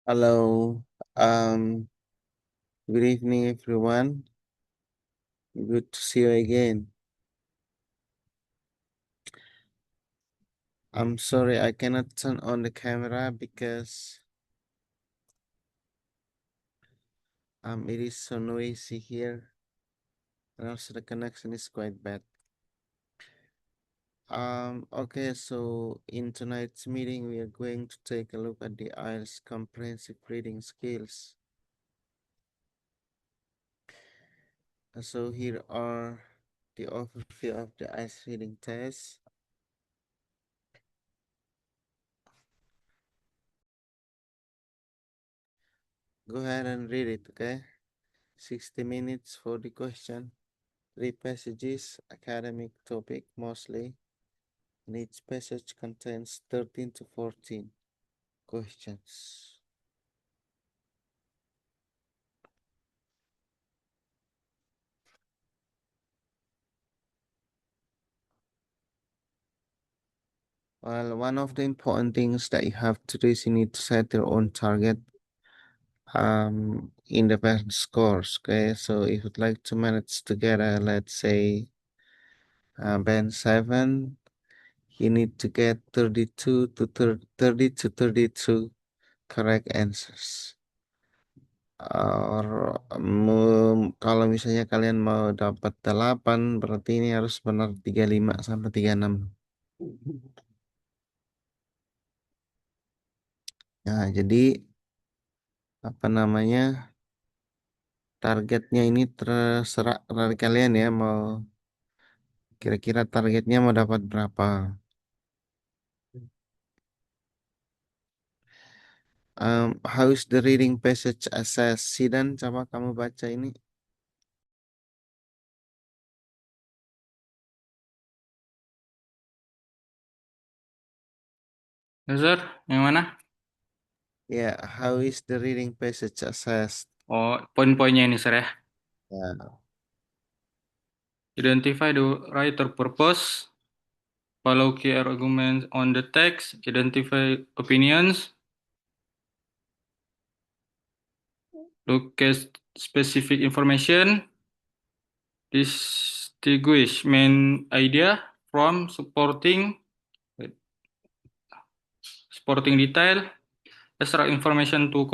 Hello, good evening, everyone. Good to see you again. I'm sorry I cannot turn on the camera because it is so noisy here, and also the connection is quite bad. Okay, so in tonight's meeting, we are going to take a look at the IELTS comprehensive reading skills. So here are the overview of the IELTS reading test. Go ahead and read it, okay? 60 minutes for the question. 3 passages, academic topic mostly, and each passage contains 13 to 14 questions. Well, one of the important things that you have to do is you need to set your own target in the band scores. Okay, so if you'd like to manage together, let's say band 7, you need to get 30 to 32 correct answers. Kalau misalnya kalian mau dapat 8, berarti ini harus benar 35 sampai 36. Nah, jadi apa namanya? Targetnya ini terserah dari kalian ya, mau kira-kira targetnya mau dapat berapa. How is the reading passage assessed? Sidan, coba kamu baca ini. Ya, Sir, yang mana? Ya, how is the reading passage assessed? Oh, poin-poinnya ini, Sir ya. Ya, Identify the writer purpose, follow key arguments on the text, identify opinions, look at specific information, distinguish main idea from supporting detail, extract information uh, to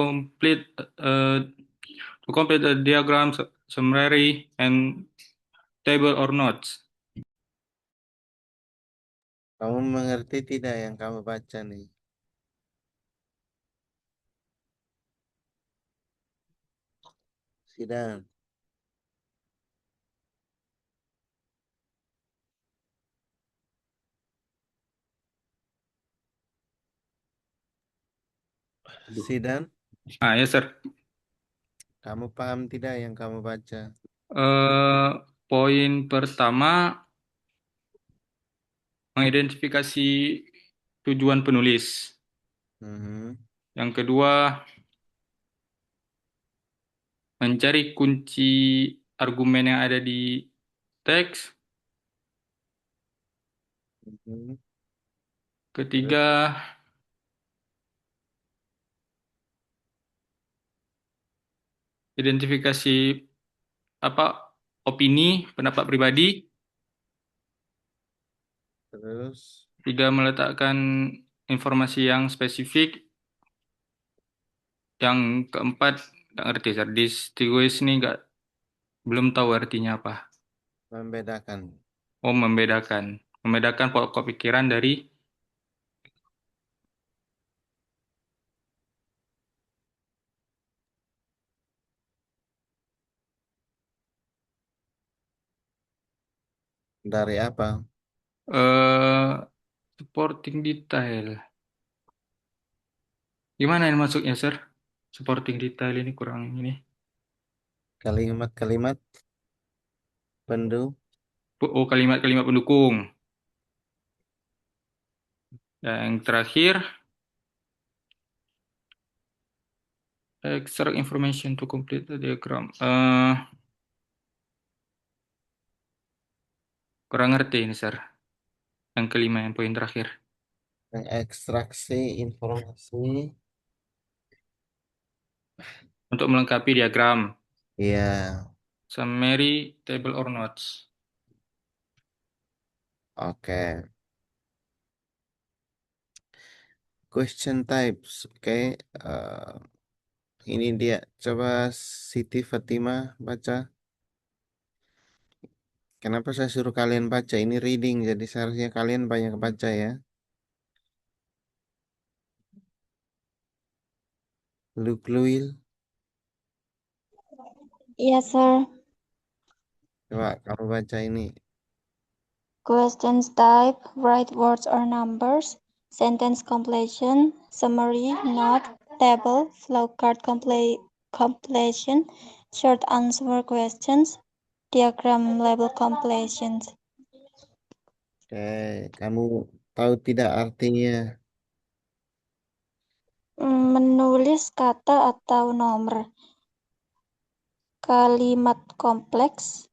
complete the diagram, summary, and table or notes. kamu mengerti tidak yang kamu baca nih? Sidan. Sidan, Ah, ya, Sir. kamu paham tidak yang kamu baca? Eh, Poin pertama, mengidentifikasi tujuan penulis. Mhm, Yang kedua, mencari kunci argumen yang ada di teks. mhm. Terus, Ketiga, identifikasi opini, pendapat pribadi. terus. Tiga, meletakkan informasi yang spesifik. Yang keempat, nggak ngerti, Sir. Distinguish ini belum tahu artinya apa. Membedakan. Oh, membedakan. Membedakan pokok pikiran dari Dari apa? eh supporting detail. Gimana ini masuknya, Sir? Supporting detail ini kurang ini. Kalimat-kalimat Oh, kalimat-kalimat pendukung. Dan yang terakhir, extract information to complete the diagram. Kurang ngerti ini, Sir. Yang kelima, yang poin terakhir. mengekstraksi informasi untuk melengkapi diagram. Iya. Summary, table or notes. Oke. Question types. Oke. eh, ini dia. Coba Siti Fatimah baca. Kenapa saya suruh kalian baca? Ini reading, jadi seharusnya kalian banyak baca ya. Lukluil. Yes, sir. Coba kamu baca ini. Questions type, write words or numbers, sentence completion, summary, note, table, flowcard completion, short answer questions, diagram label completions. Oke, kamu tahu tidak artinya? Menulis kata atau nomor. Kalimat kompleks.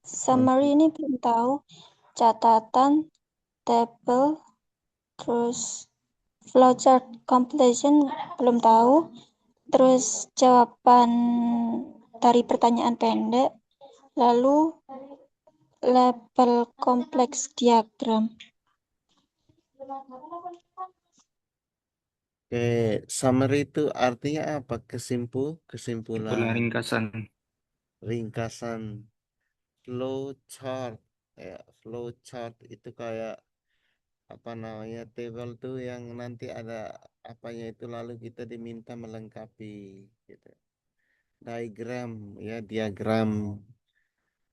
Summary ini belum tahu. Catatan, table, terus flowchart completion belum tahu. Terus jawaban dari pertanyaan pendek. Lalu label kompleks diagram. Oke, summary itu artinya apa? Kesimpulan Kesimpulan, ringkasan. ringkasan, flow chart. Ya, flow chart itu kayak apa namanya? Table tuh yang nanti ada apanya itu lalu kita diminta melengkapi gitu. Diagram, ya, diagram.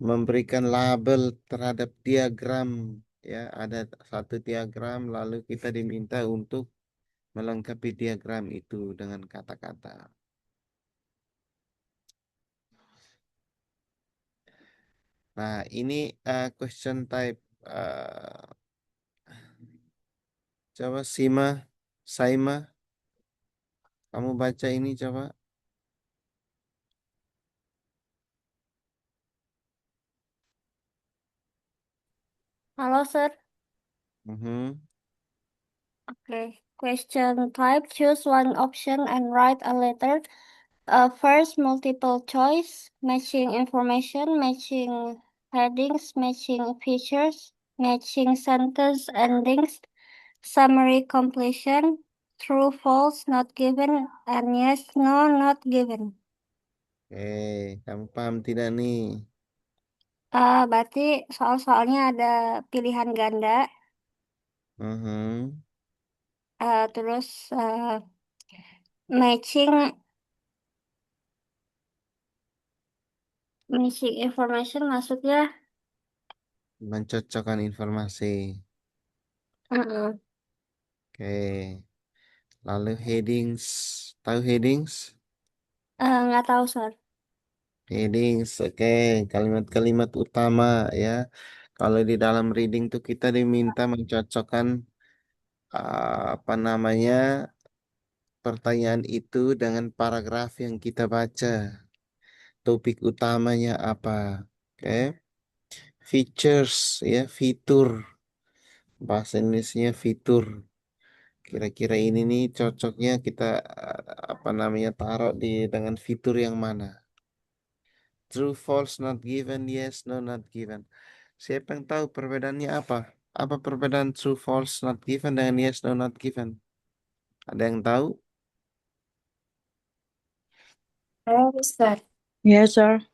Memberikan label terhadap diagram, ya, ada satu diagram lalu kita diminta untuk melengkapi diagram itu dengan kata-kata. Nah, ini question type. Coba Saima, kamu baca ini coba. Hello, sir. Mhm. Okay. Question type, choose one option and write a letter. First, multiple choice, matching information, matching headings, matching features, matching sentence endings, summary completion, true, false, not given, and yes, no, not given. Oke, kamu paham tidak nih? Berarti soal-soalnya ada pilihan ganda, Mhm. terus matching matching information maksudnya. Mencocokkan informasi. uh Oke, lalu headings. Tahu headings? Nggak tahu, sir. Headings, oke. Kalimat-kalimat utama ya. Kalau di dalam reading tuh kita diminta mencocokkan apa namanya pertanyaan itu dengan paragraf yang kita baca. Topik utamanya apa? Oke. Features ya, fitur. Bahasa Indonesia fitur. Kira-kira ini nih cocoknya kita apa namanya taruh di dengan fitur yang mana? True, false, not given, yes, no, not given. Siapa yang tahu perbedaannya apa? Apa perbedaan true, false, not given dengan yes, no, not given? Ada yang tahu? Sir. Yes, sir.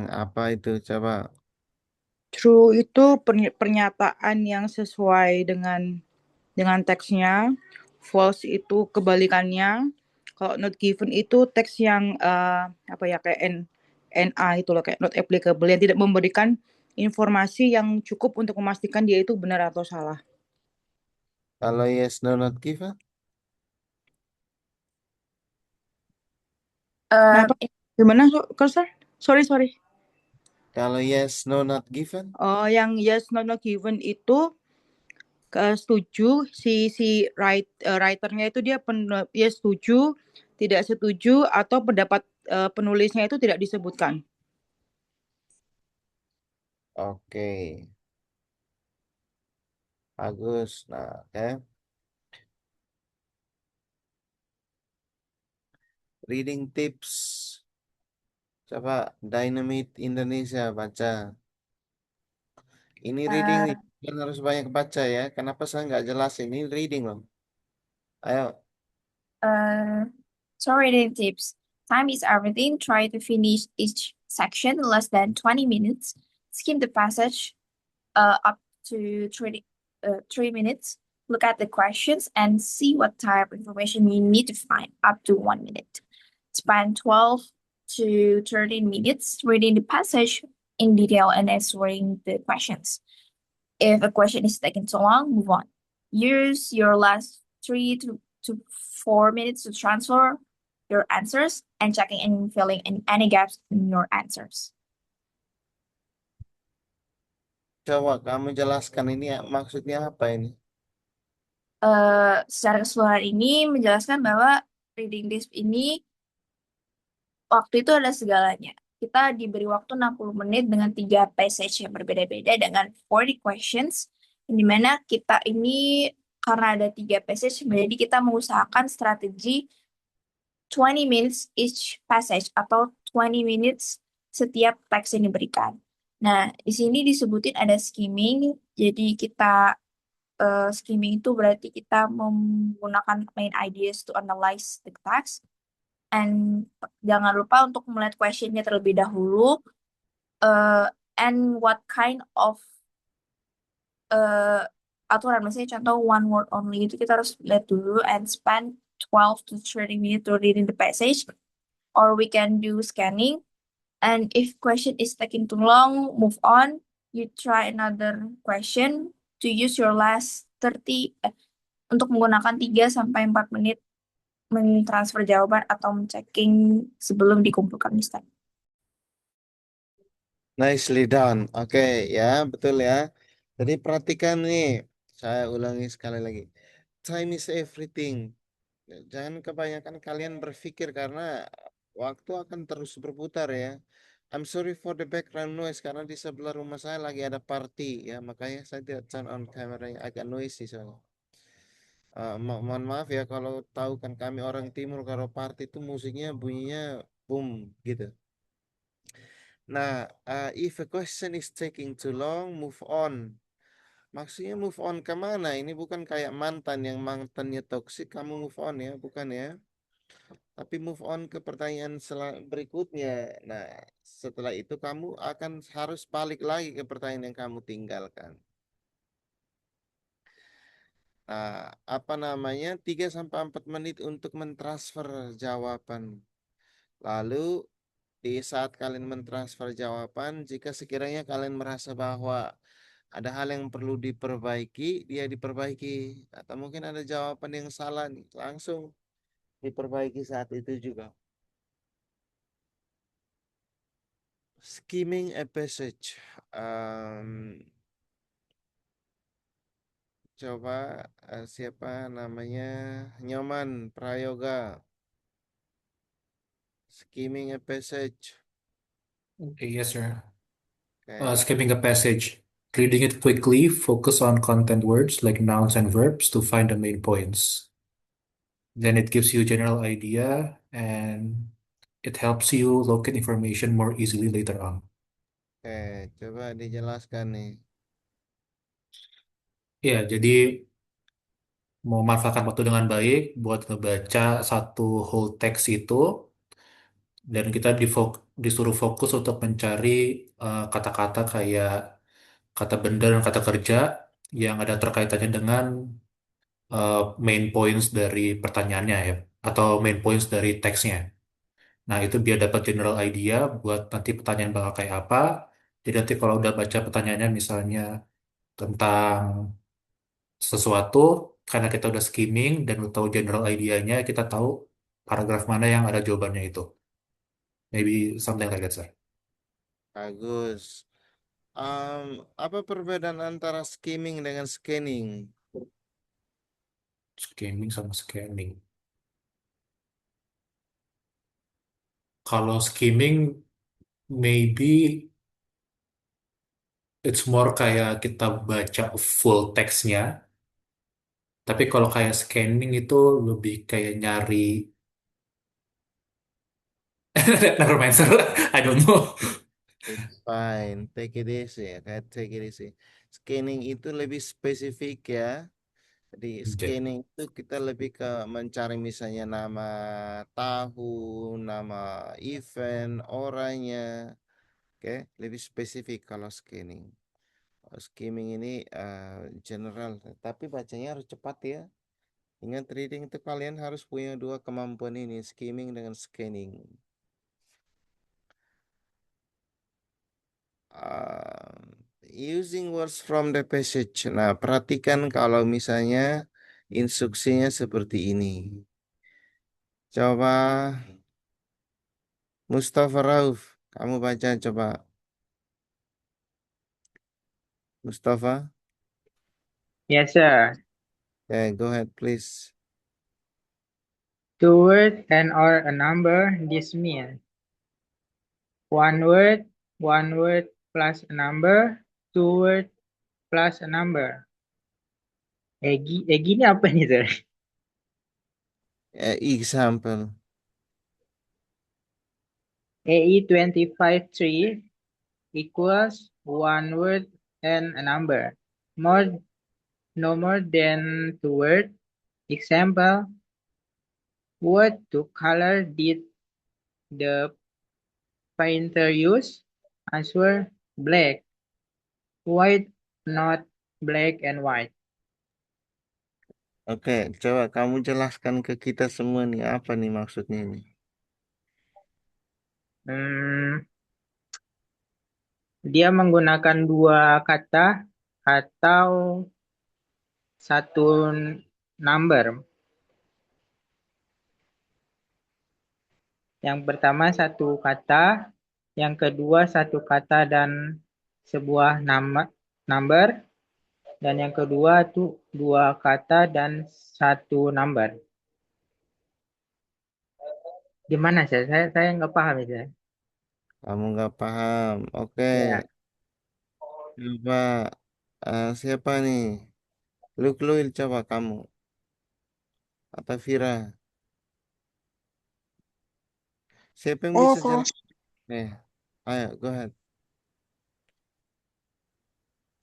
Apa itu? Coba. True itu pernyataan yang sesuai dengan teksnya. False itu kebalikannya. Kalau not given itu teks yang apa ya kayak NA itu loh kayak not applicable yang tidak memberikan informasi yang cukup untuk memastikan dia itu benar atau salah. Kalau yes, no, not given? Kenapa? Gimana, Sir? Sorry. Kalau yes, no, not given? Oh, yang yes not given itu setuju si writernya itu dia setuju, tidak setuju atau pendapat penulisnya itu tidak disebutkan. Oke, bagus. Nah, oke. Reading tips. Coba Dynamite Indonesia baca. Ini reading nih. Kan harus banyak baca ya. Kenapa saya nggak jelas ini reading loh. Ayo. So reading tips. Time is everything. Try to finish each section in less than 20 minutes. Skim the passage up to 3 minutes. Look at the questions and see what type of information you need to find up to 1 minute. Spend 12 to 13 minutes reading the passage in detail and answering the questions. If a question is taking too long, move on. Use your last 3 to 4 minutes to transfer your answers and checking and filling in any gaps in your answers. Coba kamu jelaskan ini maksudnya apa ini? Secara keseluruhan ini menjelaskan bahwa reading list ini waktu itu adalah segalanya. Kita diberi waktu 60 menit dengan 3 passage yang berbeda-beda dengan 40 questions, di mana kita ini karena ada 3 passage, jadi kita mengusahakan strategi 20 minutes each passage atau 20 minutes setiap teks yang diberikan. Nah, di sini disebutin ada skimming, jadi kita skimming itu berarti kita menggunakan main ideas to analyze the text. And jangan lupa untuk melihat questionnya terlebih dahulu. And what kind of aturan, misalnya contoh one word only itu kita harus lihat dulu and spend 12 to 30 minutes to reading the passage. Or we can do scanning. And if question is taking too long, move on. You try another question to use your last 30 untuk menggunakan 3 sampai 4 menit mentransfer jawaban atau checking sebelum dikumpulkan misalnya. Nicely done. Oke, ya, betul ya. Jadi perhatikan nih, saya ulangi sekali lagi. Time is everything. Jangan kebanyakan kalian berpikir karena waktu akan terus berputar ya. I'm sorry for the background noise karena di sebelah rumah saya lagi ada party ya, makanya saya tidak turn on kameranya, agak noisy soalnya. Mohon maaf ya kalau tahu kan kami orang timur kalau party itu musiknya bunyinya boom gitu. Nah, if a question is taking too long, move on. Maksudnya move on kemana? Ini bukan kayak mantan yang mantannya toksik, kamu move on ya, bukan ya? Tapi move on ke pertanyaan berikutnya. Nah, setelah itu kamu akan harus balik lagi ke pertanyaan yang kamu tinggalkan. Nah, apa namanya? 3 sampai 4 menit untuk mentransfer jawaban. Lalu di saat kalian mentransfer jawaban, jika sekiranya kalian merasa bahwa ada hal yang perlu diperbaiki, dia diperbaiki. Atau mungkin ada jawaban yang salah nih, langsung diperbaiki saat itu juga. Skimming a passage. Coba siapa namanya? Nyoman Prayoga. Skimming a passage. Okay, yes, sir. Oke. Skipping a passage. Reading it quickly, focus on content words like nouns and verbs to find the main points. Then it gives you a general idea and it helps you locate information more easily later on. Oke, coba dijelaskan nih. Ya, jadi memanfaatkan waktu dengan baik buat ngebaca satu whole text itu, dan kita disuruh fokus untuk mencari kata-kata kayak kata benda dan kata kerja yang ada terkaitannya dengan main points dari pertanyaannya ya, atau main points dari teksnya. Nah, itu biar dapat general idea buat nanti pertanyaan bakal kayak apa. Jadi nanti kalau udah baca pertanyaannya misalnya tentang sesuatu, karena kita udah skimming dan udah tahu general idea-nya, kita tahu paragraf mana yang ada jawabannya itu. Maybe something like that, sir. Bagus. Apa perbedaan antara skimming dengan scanning? Skimming sama scanning. Kalau skimming, maybe it's more kayak kita baca full text-nya. Tapi kalau kayak scanning itu lebih kayak nyari Never mind, sir. I don't know. It's fine. Take it easy ya, kayak take it easy. Scanning itu lebih spesifik ya. Di Oke. scanning itu kita lebih ke mencari misalnya nama tahun, nama event, orangnya. Oke, lebih spesifik kalau scanning. Kalau skimming ini general, tapi bacanya harus cepat ya. Ingat reading itu kalian harus punya dua kemampuan ini, skimming dengan scanning. Using words from the passage. Nah, perhatikan kalau misalnya instruksinya seperti ini. Coba Mustafa Rauf, kamu baca coba. Mustafa, Yes, sir. okay, go ahead please. Two words and or a number, this means one word plus a number, two word plus a number. Egi ini apa nih, sir? Example. AE 25-3 equals one word and a number. No more than two words. Example, what to color did the painter use? Answer, black. White, not black and white. Oke, coba kamu jelaskan ke kita semua nih apa nih maksudnya ini. Dia menggunakan dua kata atau satu number. Yang pertama satu kata, yang kedua satu kata dan sebuah number, dan yang kedua itu dua kata dan satu number. Gimana sih? Saya nggak paham itu. Kamu nggak paham. Oke. Ya. Coba siapa nih? Lukluil coba kamu. Atau Vira. Siapa yang bisa Saya jelaskan? Ayo, go ahead.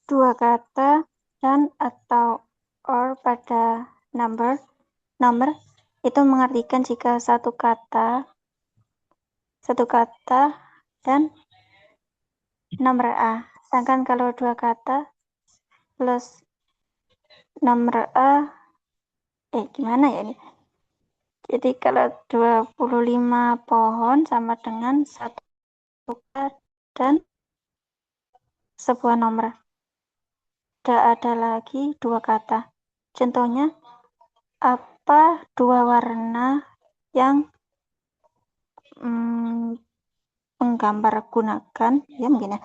dua kata dan atau or pada nomor itu mengartikan jika satu kata dan nomor A. Sedangkan kalau dua kata plus nomor A, gimana ya ini? Jadi kalau 25 pohon sama dengan satu kata dan sebuah nomor. Tidak ada lagi dua kata. Contohnya, apa dua warna yang penggambar gunakan? Ya mungkin ya.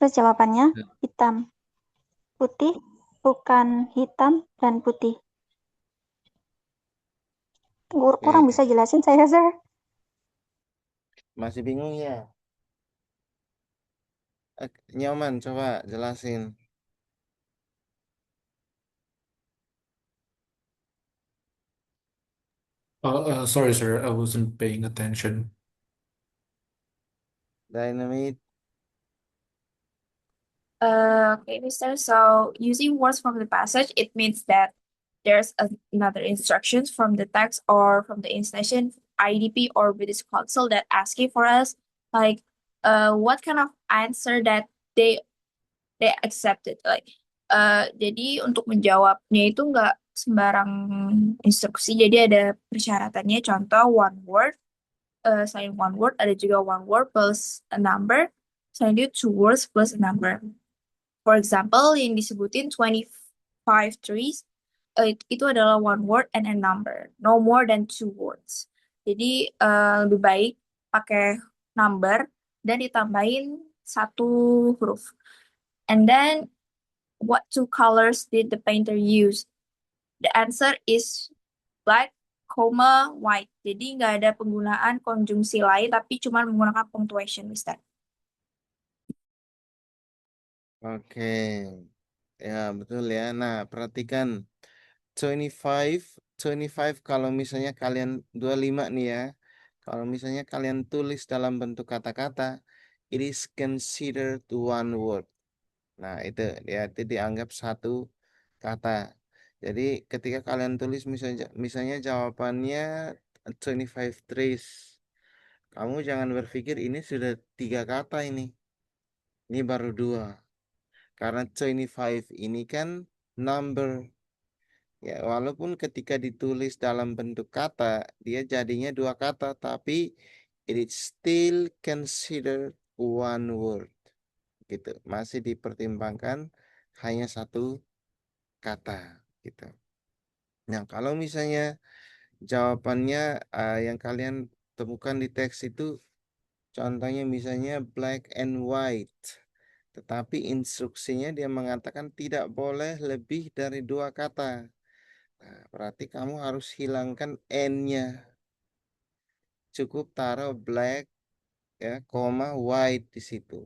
Terus jawabannya hitam, putih, bukan hitam dan putih. Kurang bisa jelasin saya, sir. Masih bingung ya? Nyaman, coba jelasin. Sorry, sir. I wasn't paying attention. Dynamite. Okay, Mister. So using words from the passage, it means that there's another instructions from the text or from the installation IDP or British Council that asking for us like what kind of answer that they accepted like jadi untuk menjawabnya itu nggak sembarang instruksi, jadi ada persyaratannya. Contoh one word, selain one word ada juga one word plus a number, selain itu two words plus a number. For example, yang disebutin 25 trees, itu adalah one word and a number, no more than two words. Jadi lebih baik pakai number dan ditambahin satu huruf. And then, what two colors did the painter use? The answer is black, white. Jadi nggak ada penggunaan konjungsi lain, tapi cuma menggunakan punctuation, Mister. Oke. Ya, betul ya. Nah, perhatikan 25 kalau misalnya kalian 25 nih ya. Kalau misalnya kalian tulis dalam bentuk kata-kata, it is considered one word. Nah, itu dianggap satu kata. Jadi ketika kalian tulis misalnya jawabannya 25 trees. Kamu jangan berpikir ini sudah 3 kata ini. Ini baru 2. Karena 25 ini kan number. Ya, walaupun ketika ditulis dalam bentuk kata, dia jadinya 2 kata, tapi it is still considered one word. Gitu. Masih dipertimbangkan hanya satu kata gitu. Nah, kalau misalnya jawabannya yang kalian temukan di teks itu contohnya misalnya black and white. Tetapi instruksinya dia mengatakan tidak boleh lebih dari 2 kata. Nah, berarti kamu harus hilangkan N-nya. Cukup taruh black ya, white di situ.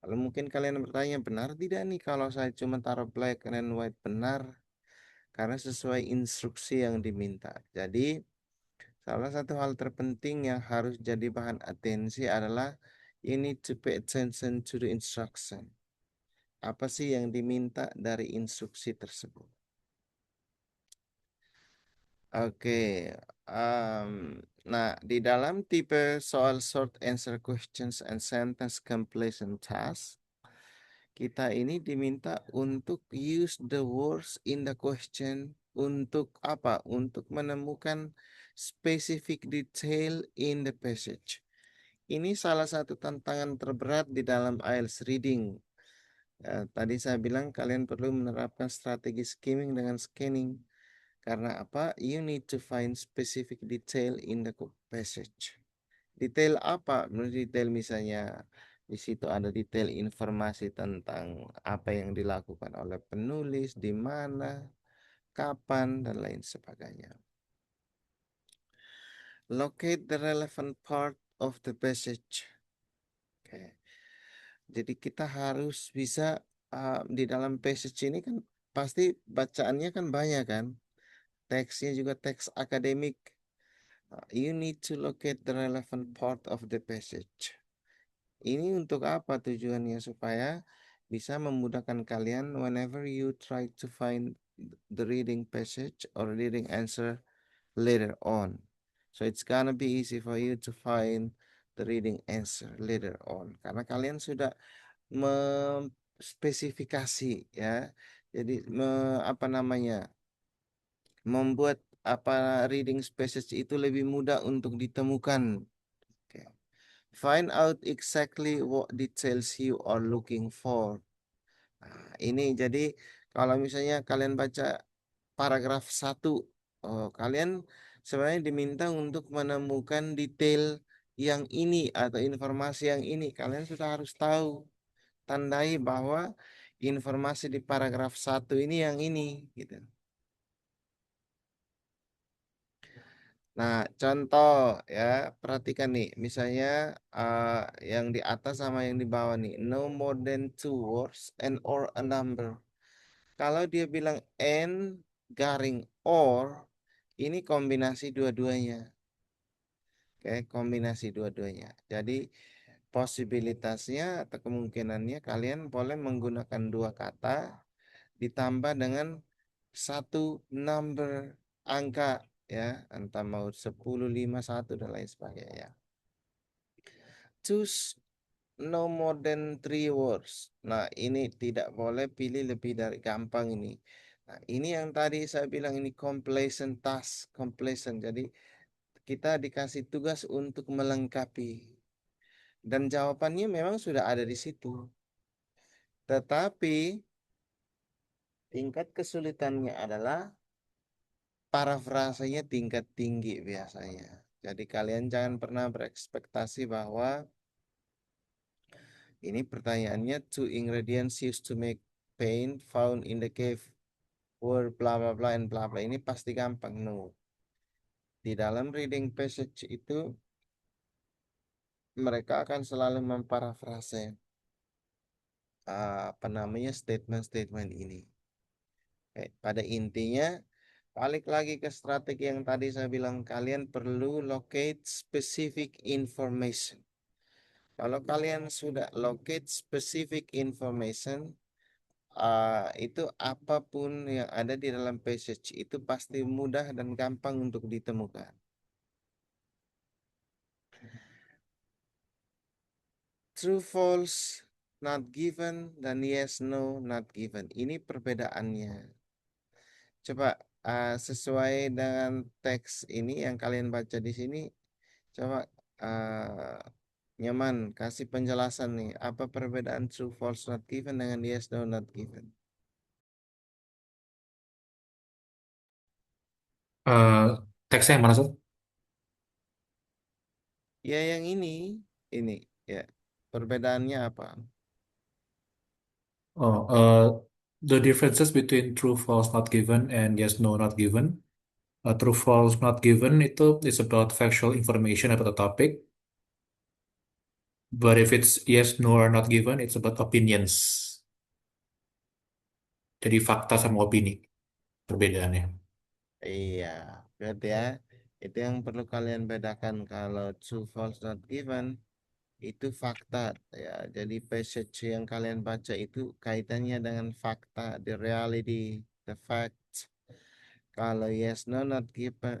Lalu mungkin kalian bertanya, benar tidak nih kalau saya cuma taruh black and white? Benar, karena sesuai instruksi yang diminta. Jadi, salah satu hal terpenting yang harus jadi bahan atensi adalah you need to pay attention to the instruction. Apa sih yang diminta dari instruksi tersebut? Oke, nah di dalam tipe soal short answer questions and sentence completion task, kita ini diminta untuk use the words in the question untuk apa? Untuk menemukan specific detail in the passage. Ini salah satu tantangan terberat di dalam IELTS reading. Tadi saya bilang kalian perlu menerapkan strategi skimming dengan scanning. Karena apa? You need to find specific detail in the passage. Detail apa? Detail misalnya di situ ada detail informasi tentang apa yang dilakukan oleh penulis, di mana, kapan, dan lain sebagainya. Locate the relevant part of the passage. Oke. Jadi kita harus bisa di dalam passage ini kan pasti bacaannya kan banyak kan. Teksnya juga teks akademik. You need to locate the relevant part of the passage. Ini untuk apa tujuannya? Supaya bisa memudahkan kalian whenever you try to find the reading passage or reading answer later on. So it's gonna be easy for you to find the reading answer later on. Karena kalian sudah memspesifikasi ya. Jadi membuat reading passage itu lebih mudah untuk ditemukan. Okay. Find out exactly what details you are looking for. Nah, ini jadi kalau misalnya kalian baca paragraf 1, kalian sebenarnya diminta untuk menemukan detail yang ini atau informasi yang ini. Kalian sudah harus tahu, tandai bahwa informasi di paragraf 1 ini yang ini gitu. Nah, contoh ya, perhatikan nih, misalnya yang di atas sama yang di bawah nih, no more than 2 words and or a number. Kalau dia bilang and garing or, ini kombinasi dua-duanya. Oke, kombinasi dua-duanya. Jadi posibilitasnya atau kemungkinannya kalian boleh menggunakan 2 kata ditambah dengan 1 number angka ya, entah mau 10, 5, 1 dan lain sebagainya. Choose no more than 3 words. Nah, ini tidak boleh pilih lebih dari gampang ini. Nah, ini yang tadi saya bilang ini completion task, completion. Jadi kita dikasih tugas untuk melengkapi. Dan jawabannya memang sudah ada di situ. Tetapi tingkat kesulitannya adalah parafrasenya tingkat tinggi biasanya. Jadi kalian jangan pernah berekspektasi bahwa ini pertanyaannya 2 ingredients used to make paint found in the cave were bla bla bla and bla bla. Ini pasti gampang. No. Di dalam reading passage itu mereka akan selalu memparafrase statement-statement ini. Pada intinya Balik lagi ke strategi yang tadi saya bilang, kalian perlu locate specific information. Kalau kalian sudah locate specific information, itu apapun yang ada di dalam passage itu pasti mudah dan gampang untuk ditemukan. True, false, not given, dan yes, no, not given. Ini perbedaannya. Coba sesuai dengan teks ini yang kalian baca di sini, coba Nyaman kasih penjelasan nih, apa perbedaan true, false, not given dengan yes, no, not given? Teksnya yang mana, Sob? Ya yang ini ya. Perbedaannya apa? The differences between true, false, not given, and yes, no, not given. True, false, not given itu is about factual information about a topic. But if it's yes, no, or not given, it's about opinions. Jadi fakta sama opini perbedaannya. Iya, berarti ya itu yang perlu kalian bedakan. Kalau true, false, not given itu fakta ya. Jadi passage yang kalian baca itu kaitannya dengan fakta, the reality, the facts. Kalau yes, no, not given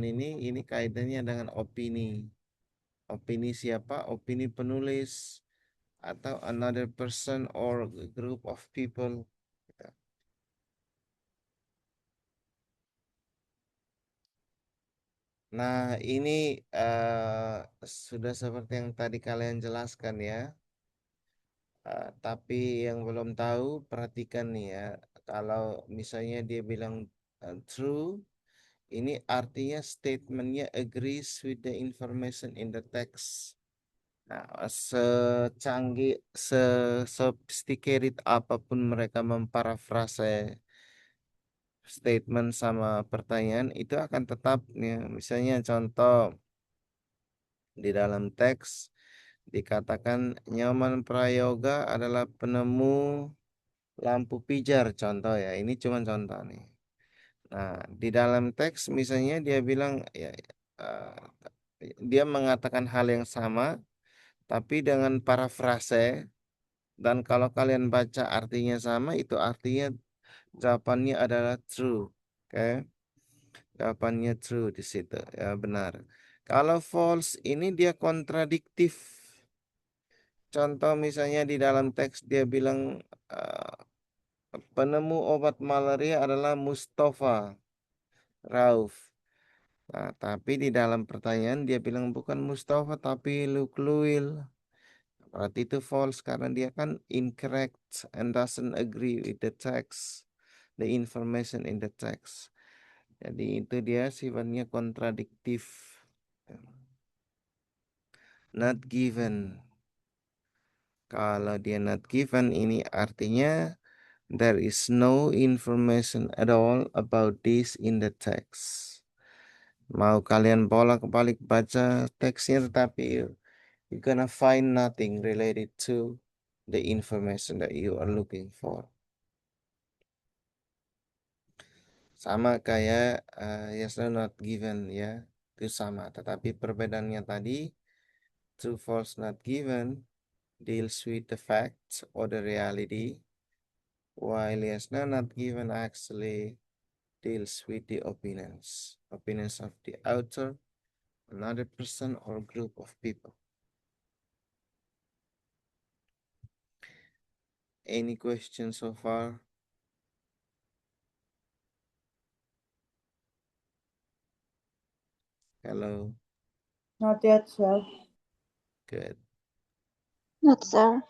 ini kaitannya dengan opini. Opini siapa? Opini penulis atau another person or group of people. Gitu. Nah, ini sudah seperti yang tadi kalian jelaskan ya. Tapi yang belum tahu, perhatikan nih ya. Kalau misalnya dia bilang true, ini artinya statementnya agrees with the information in the text. Nah, secanggih, sophisticated apapun mereka memparafrase statement sama pertanyaan, itu akan tetap ya. Misalnya contoh di dalam teks dikatakan Nyoman Prayoga adalah penemu lampu pijar, contoh ya. Ini cuma contoh nih. Nah, di dalam teks misalnya dia bilang ya, uh, dia mengatakan hal yang sama tapi dengan parafrase, dan kalau kalian baca artinya sama, itu artinya jawabannya adalah true. Oke. Jawabannya true di situ. Ya, benar. Kalau false ini dia kontradiktif. Contoh misalnya di dalam teks dia bilang penemu obat malaria adalah Mustafa Rauf. Nah, tapi di dalam pertanyaan dia bilang bukan Mustafa tapi Lukluil. Berarti itu false karena dia kan incorrect and doesn't agree with the text, the information in the text. Jadi itu dia sifatnya kontradiktif. Not given. Kalau dia not given ini artinya there is no information at all about this in the text. Mau kalian bolak-balik baca teksnya tetapi you're gonna find nothing related to the information that you are looking for. Sama kayak yes or not given ya, itu sama. Tetapi perbedaannya tadi, true, false, not given deals with the facts or the reality, while yes no, not given actually deals with the opinions of the author, another person or group of people. Any questions so far? Hello. Not yet, sir. Good. Not, sir.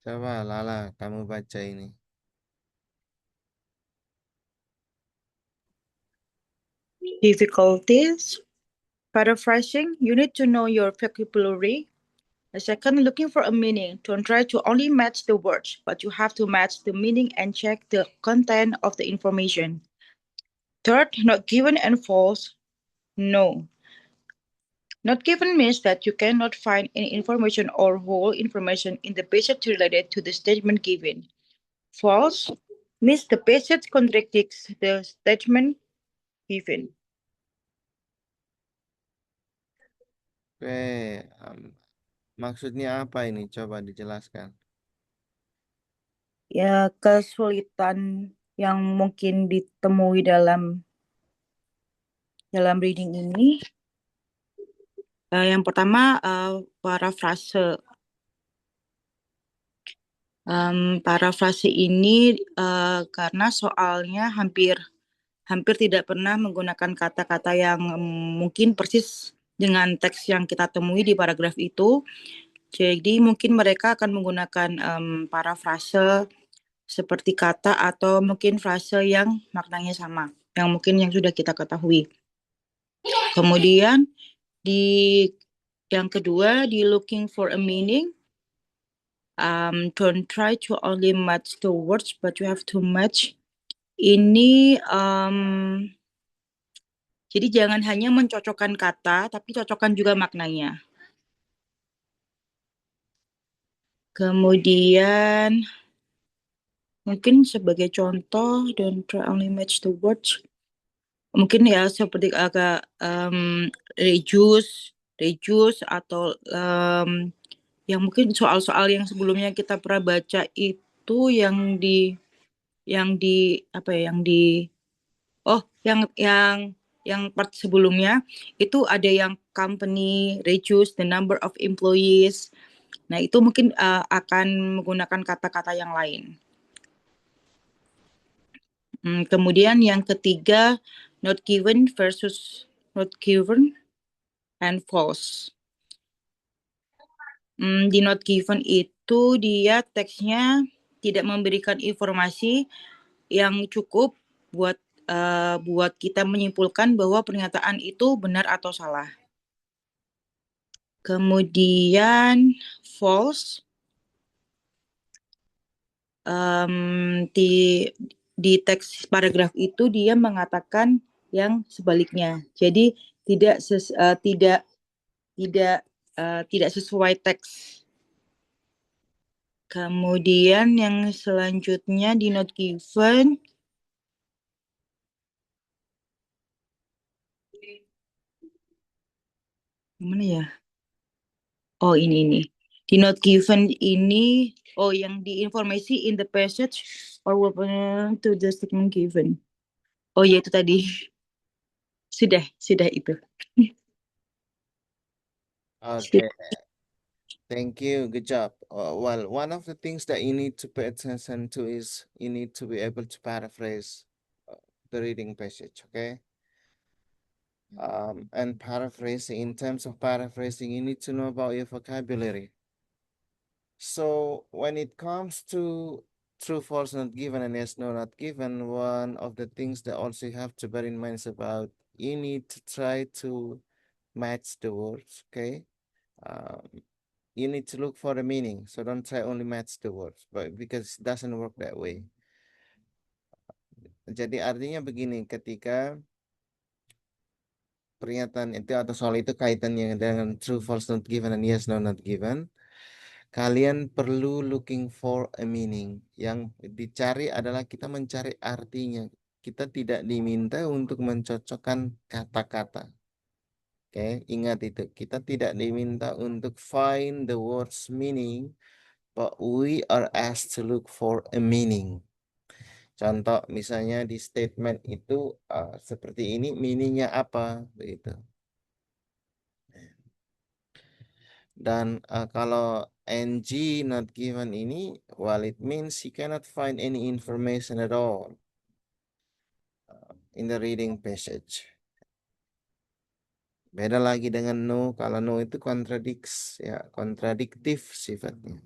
Coba Lala, kamu baca ini. Difficulties. Paraphrasing, you need to know your vocabulary. The second, looking for a meaning. Don't try to only match the words, but you have to match the meaning and check the content of the information. Third, not given and false. No. Not given means that you cannot find any information or whole information in the passage related to the statement given. False Miss, the passage contradicts the statement given. Oke, maksudnya apa ini? Coba dijelaskan. Ya, kesulitan yang mungkin ditemui dalam reading ini. Yang pertama, parafrase. Parafrase ini karena soalnya hampir tidak pernah menggunakan kata-kata yang mungkin persis dengan teks yang kita temui di paragraf itu. Jadi mungkin mereka akan menggunakan parafrase seperti kata atau mungkin frase yang maknanya sama, yang mungkin yang sudah kita ketahui. Kemudian yang kedua, di looking for a meaning, don't try to only match the words, but you have to match. Ini jadi jangan hanya mencocokkan kata, tapi cocokkan juga maknanya. Kemudian mungkin sebagai contoh, don't try only match the words. Mungkin ya seperti agak reduce atau yang mungkin soal-soal yang sebelumnya kita pernah baca itu yang di apa ya, yang part sebelumnya itu ada yang company reduce the number of employees. Nah, itu mungkin akan menggunakan kata-kata yang lain. Kemudian yang ketiga, not given versus not given and false. Di not given itu dia teksnya tidak memberikan informasi yang cukup buat kita menyimpulkan bahwa pernyataan itu benar atau salah. Kemudian false, di teks paragraf itu dia mengatakan yang sebaliknya. Jadi tidak sesuai teks. Kemudian yang selanjutnya di not given, mana ya? Oh, ini. Di not given ini, yang di informasi in the passage or to the statement given. Oh ya, itu tadi. Sudah itu. Okay. Thank you. Good job. Well, one of the things that you need to pay attention to is you need to be able to paraphrase the reading passage, okay? And paraphrasing, in terms of paraphrasing, you need to know about your vocabulary. So when it comes to true, false, not given, and yes, no, not given, one of the things that also you have to bear in mind is about you need to try to match the words, okay? You need to look for the meaning. So don't try only match the words, but because it doesn't work that way. Jadi artinya begini, ketika pernyataan itu atau soal itu kaitannya dengan true, false, not given, and yes, no, not given, kalian perlu looking for a meaning. Yang dicari adalah kita mencari artinya. Kita tidak diminta untuk mencocokkan kata-kata. Oke, ingat itu. Kita tidak diminta untuk find the words meaning, but we are asked to look for a meaning. Contoh misalnya di statement itu seperti ini, meaningnya apa? Begitu. Dan kalau NG not given ini, well, it means you cannot find any information at all in the reading passage. Beda lagi dengan no, kalau no itu contradicts, ya, kontradiktif sifatnya.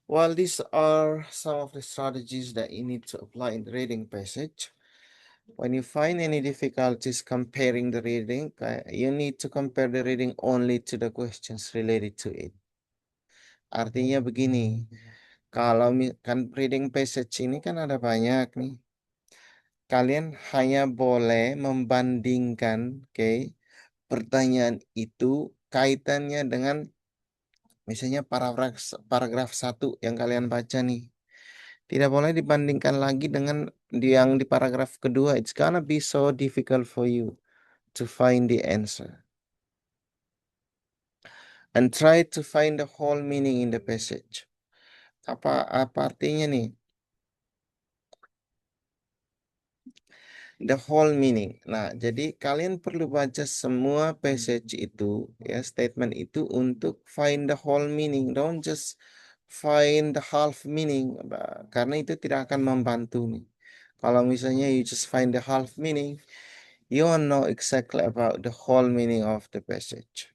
Well, these are some of the strategies that you need to apply in the reading passage. When you find any difficulties comparing the reading, you need to compare the reading only to the questions related to it. Artinya begini, kalau kan reading passage ini kan ada banyak nih. Kalian hanya boleh membandingkan, pertanyaan itu kaitannya dengan misalnya paragraf 1 yang kalian baca nih. Tidak boleh dibandingkan lagi dengan yang di paragraf kedua. It's gonna be so difficult for you to find the answer. And try to find the whole meaning in the passage. Apa artinya nih? The whole meaning. Nah, jadi kalian perlu baca semua passage itu, ya, statement itu untuk find the whole meaning. Don't just find the half meaning, karena itu tidak akan membantu nih. Kalau misalnya you just find the half meaning, you won't know exactly about the whole meaning of the passage.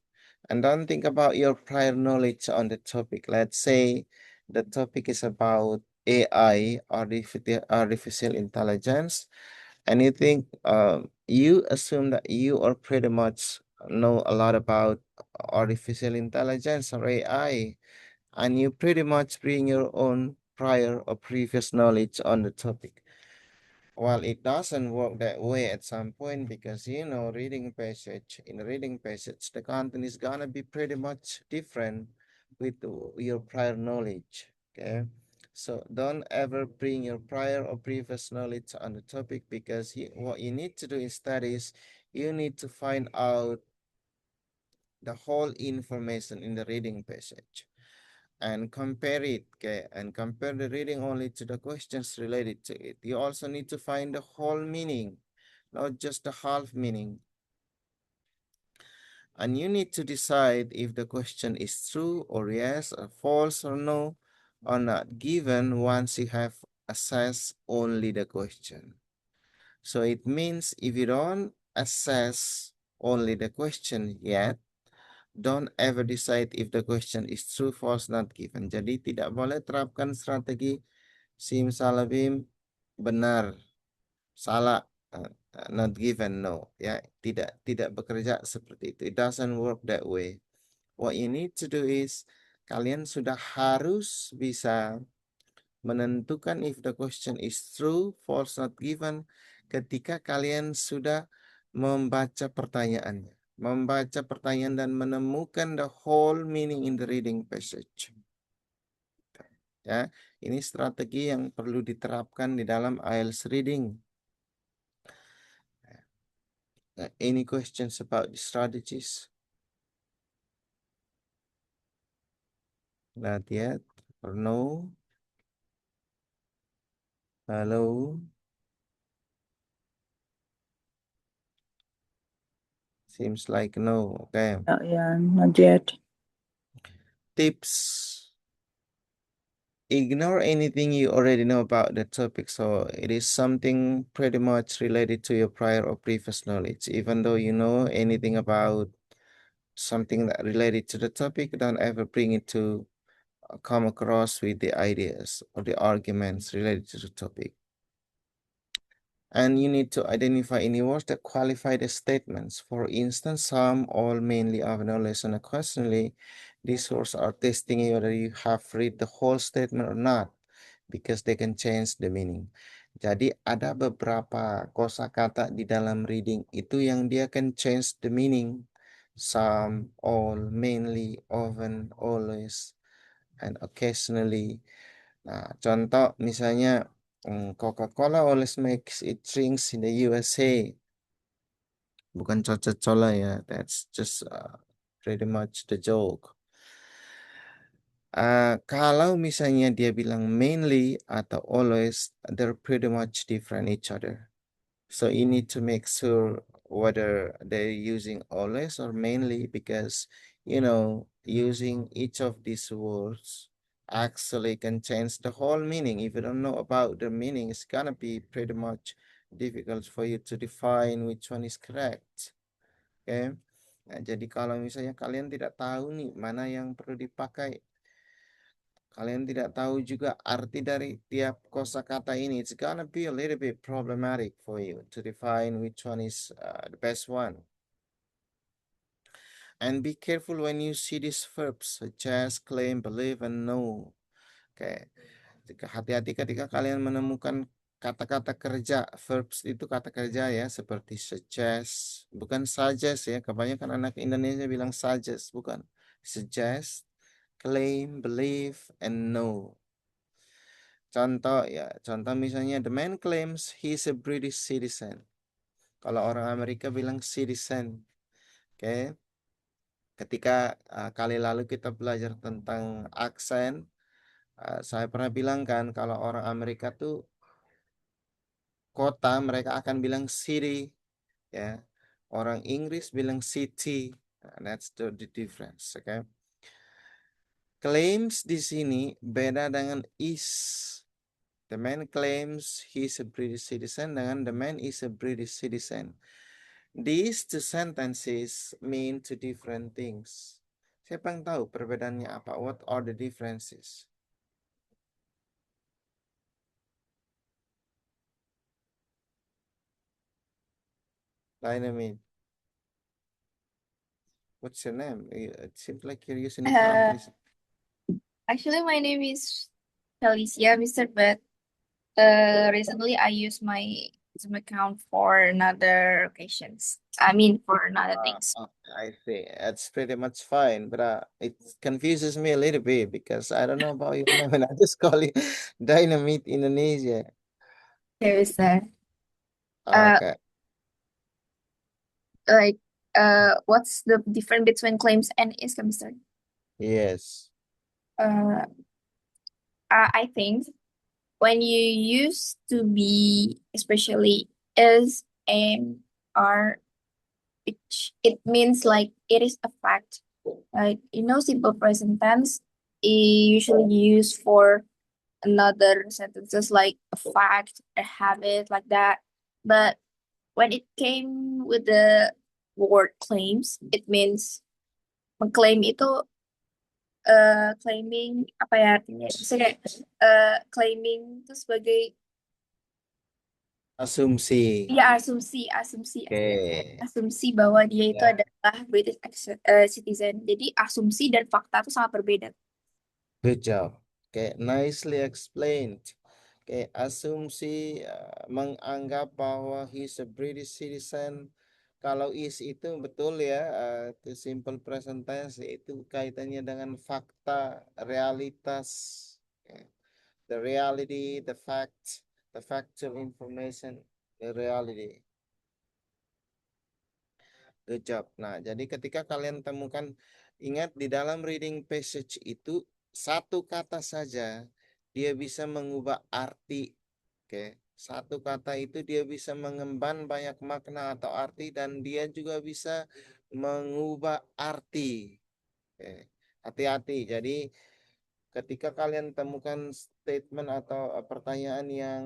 And don't think about your prior knowledge on the topic. Let's say the topic is about AI, artificial intelligence, and you think you assume that you are pretty much know a lot about artificial intelligence or AI, and you pretty much bring your own prior or previous knowledge on the topic. Well, it doesn't work that way at some point, because in the reading passage, the content is gonna be pretty much different with your prior knowledge. Okay, so don't ever bring your prior or previous knowledge on the topic, because what you need to do instead is you need to find out the whole information in the reading passage and compare it, okay, and compare the reading only to the questions related to it. You also need to find the whole meaning, not just the half meaning. And you need to decide if the question is true or yes, or false or no, or not, given once you have assessed only the question. So it means if you don't assess only the question yet, don't ever decide if the question is true, false, not given. Jadi tidak boleh terapkan strategi simsalabim, benar, salah, not given, no. Ya, tidak bekerja seperti itu. It doesn't work that way. What you need to do is kalian sudah harus bisa menentukan if the question is true, false, not given ketika kalian sudah membaca pertanyaannya. Membaca pertanyaan dan menemukan the whole meaning in the reading passage. Ya, ini strategi yang perlu diterapkan di dalam IELTS reading. Any questions about the strategies? Not yet, or no? Hello? Seems like no. Okay. Yeah, not yet. Tips. Ignore anything you already know about the topic. So it is something pretty much related to your prior or previous knowledge. Even though you know anything about something that related to the topic, don't ever bring it to come across with the ideas or the arguments related to the topic. And you need to identify any words that qualify the statements. For instance, some, all, mainly, of, no, less, and occasionally. These words are testing you whether you have read the whole statement or not, because they can change the meaning. Jadi ada beberapa kosakata di dalam reading itu yang dia can change the meaning. Some, all, mainly, often, always, and occasionally. Nah, contoh misalnya Coca-Cola always makes its drinks in the USA. Bukan Coca-Cola ya, that's just pretty much the joke. Kalau misalnya dia bilang mainly atau always, they're pretty much different each other. So you need to make sure whether they're using always or mainly, because, you know, using each of these words actually can change the whole meaning. If you don't know about the meaning, it's gonna be pretty much difficult for you to define which one is correct. Okay? Nah, jadi kalau misalnya kalian tidak tahu nih mana yang perlu dipakai, kalian tidak tahu juga arti dari tiap kosakata ini, it's gonna be a little bit problematic for you to define which one is the best one. And be careful when you see these verbs such as claim, believe, and know. Oke, hati-hati ketika kalian menemukan kata-kata kerja, verbs itu kata kerja ya, seperti suggest, bukan suggest ya, kebanyakan anak Indonesia bilang suggest, bukan. Suggest, claim, believe, and know. Contoh misalnya the man claims he's a British citizen. Kalau orang Amerika bilang citizen. Oke. Ketika kali lalu kita belajar tentang aksen, saya pernah bilang kan kalau orang Amerika tuh kota mereka akan bilang city, ya. Orang Inggris bilang city. That's the difference, okay? Claims di sini beda dengan is. The man claims he's a British citizen dengan the man is a British citizen. These two sentences mean two different things. Siapa yang tahu perbedaannya apa? What are the differences? Dynamite. What's your name? It seems like you're using it for English. Actually, my name is Felicia, Mr. But recently I used my Zoom account for another occasions. I mean, for another things. I see. That's pretty much fine, but it confuses me a little bit because I don't know about your name and I just call it Dynamite Indonesia. Okay, Mr. Okay. Like, what's the difference between claims and is, Mr.? Yes. I think when you use to be, especially is and are, it means like it is a fact. Like, simple present tense is usually used for another sentences like a fact, a habit, like that. But when it came with the word claims, it means mengklaim itu claiming apa ya artinya? Misalnya claiming itu sebagai Asumsi. ya asumsi Oke. asumsi bahwa dia itu Ya. adalah British citizen. Jadi asumsi dan fakta itu sangat berbeda. Good job. Okay, nicely explained. Okay, asumsi menganggap bahwa he's a British citizen. Kalau is itu betul ya, the simple present tense itu kaitannya dengan fakta, realitas. Okay. The reality, the facts, the factual information, the reality. Good job. Nah, jadi ketika kalian temukan, ingat di dalam reading passage itu satu kata saja dia bisa mengubah arti. Oke, satu kata itu dia bisa mengemban banyak makna atau arti dan dia juga bisa mengubah arti. Oke, hati-hati. Jadi ketika kalian temukan statement atau pertanyaan yang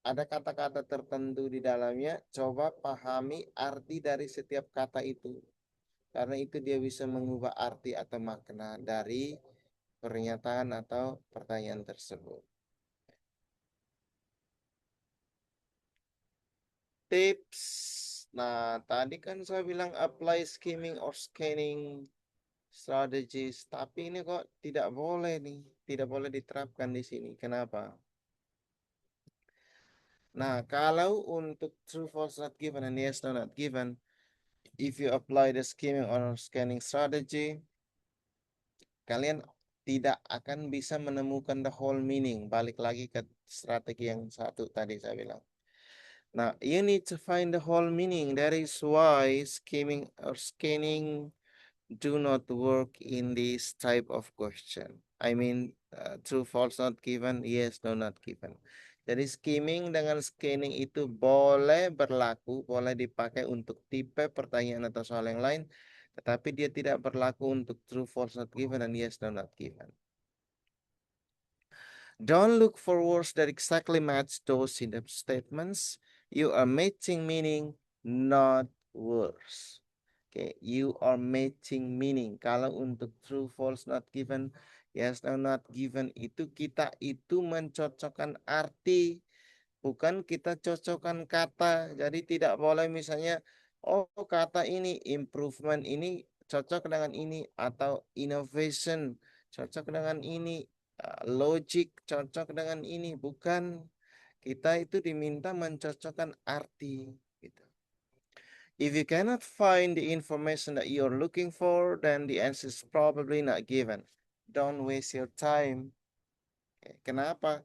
ada kata-kata tertentu di dalamnya, coba pahami arti dari setiap kata itu. Karena itu dia bisa mengubah arti atau makna dari pernyataan atau pertanyaan tersebut. Tips. Nah, tadi kan saya bilang apply skimming or scanning strategies, tapi ini kok tidak boleh nih, tidak boleh diterapkan di sini. Kenapa? Nah, kalau untuk true, false, not given, and yes, no, not given, if you apply the skimming or scanning strategy, kalian tidak akan bisa menemukan the whole meaning. Balik lagi ke strategi yang satu tadi saya bilang. Nah, you need to find the whole meaning. That is why skimming or scanning do not work in this type of question. I mean, true, false, not given, yes, no, not given. Jadi skimming dengan scanning itu boleh berlaku, boleh dipakai untuk tipe pertanyaan atau soal yang lain, tetapi dia tidak berlaku untuk true, false, not given, dan yes, no, not given. Don't look for words that exactly match those in the statements. You are matching meaning, not words. Okay, you are matching meaning. Kalau untuk true, false, not given, yes, no, not given, itu kita itu mencocokkan arti, bukan kita cocokkan kata. Jadi tidak boleh misalnya, oh kata ini improvement ini cocok dengan ini, atau innovation cocok dengan ini, logic cocok dengan ini. Bukan, kita itu diminta mencocokkan arti gitu. If you cannot find the information that you're looking for, then the answer is probably not given. Don't waste your time. Kenapa?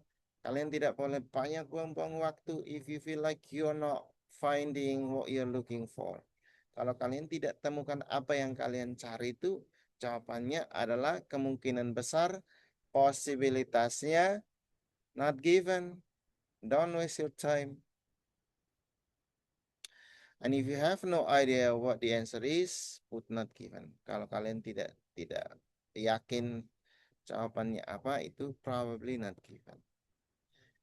Kalian tidak boleh banyak buang-buang waktu if you feel like you're not finding what you're looking for. Kalau kalian tidak temukan apa yang kalian cari itu, jawabannya adalah kemungkinan besar, posibilitasnya not given. Don't waste your time. And if you have no idea what the answer is, put not given. Kalau kalian tidak yakin jawabannya apa, itu probably not given.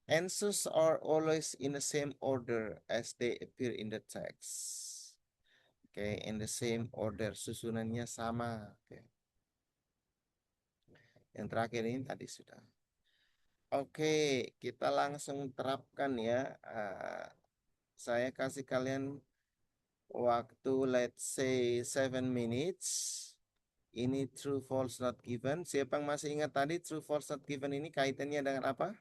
Answers are always in the same order as they appear in the text. Okay, in the same order, susunannya sama. Okay. Yang terakhir ini tadi sudah. Oke, kita langsung terapkan ya. Saya kasih kalian waktu, let's say 7 minutes. Ini true, false, not given. Siapa yang masih ingat tadi true, false, not given ini kaitannya dengan apa?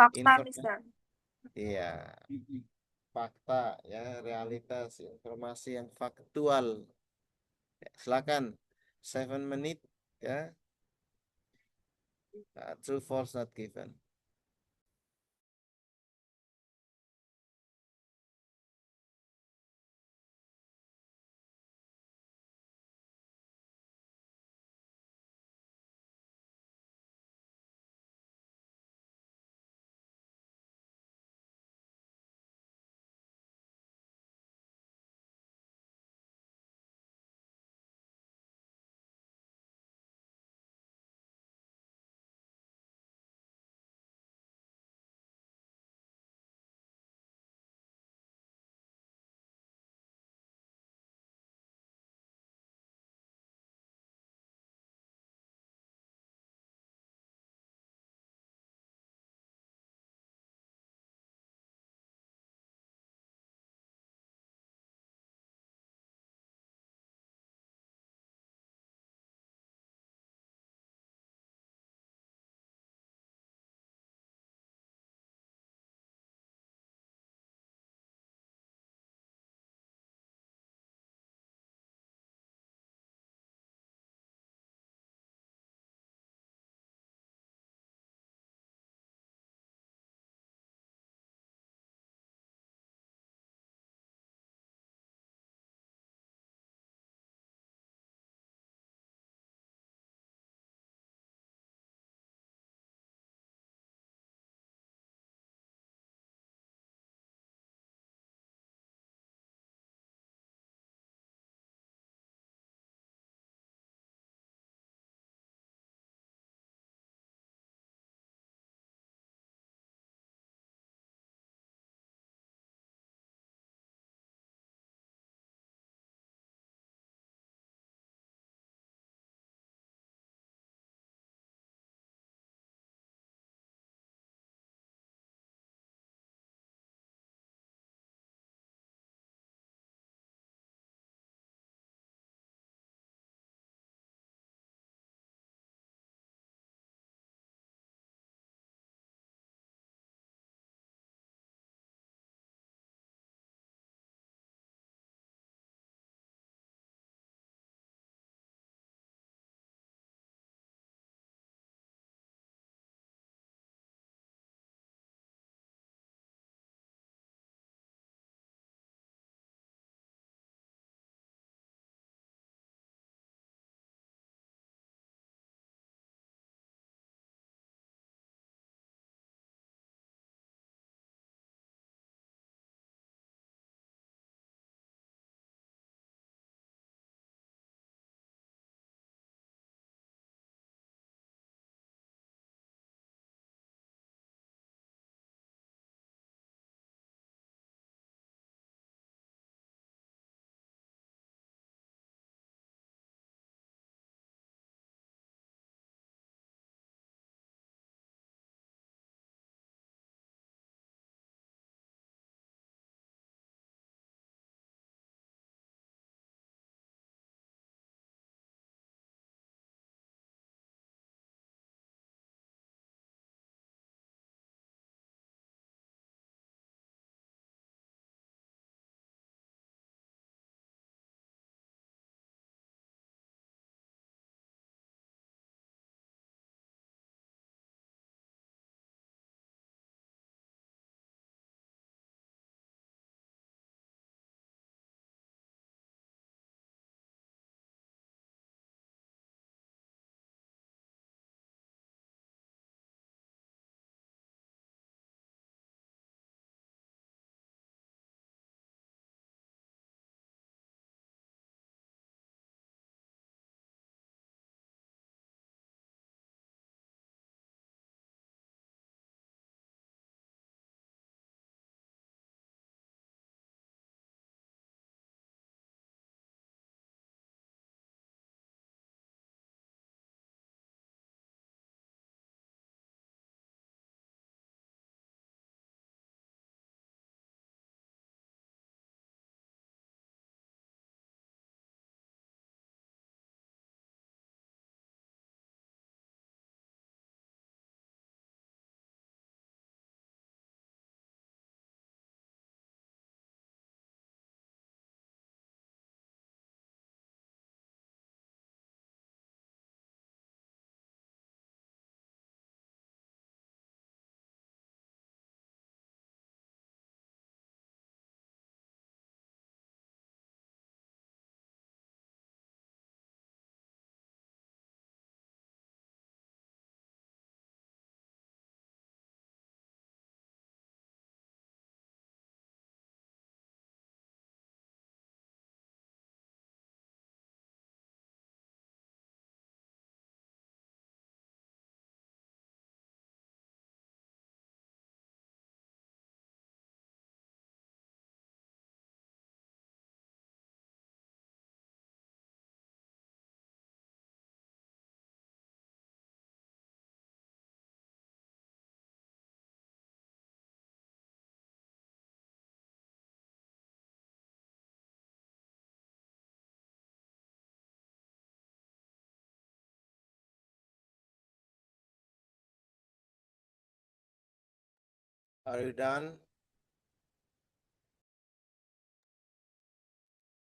Fakta, Mister. Iya, fakta ya, realitas, informasi yang faktual. Ya, silakan, 7 menit ya. True, false, not given. Are you done?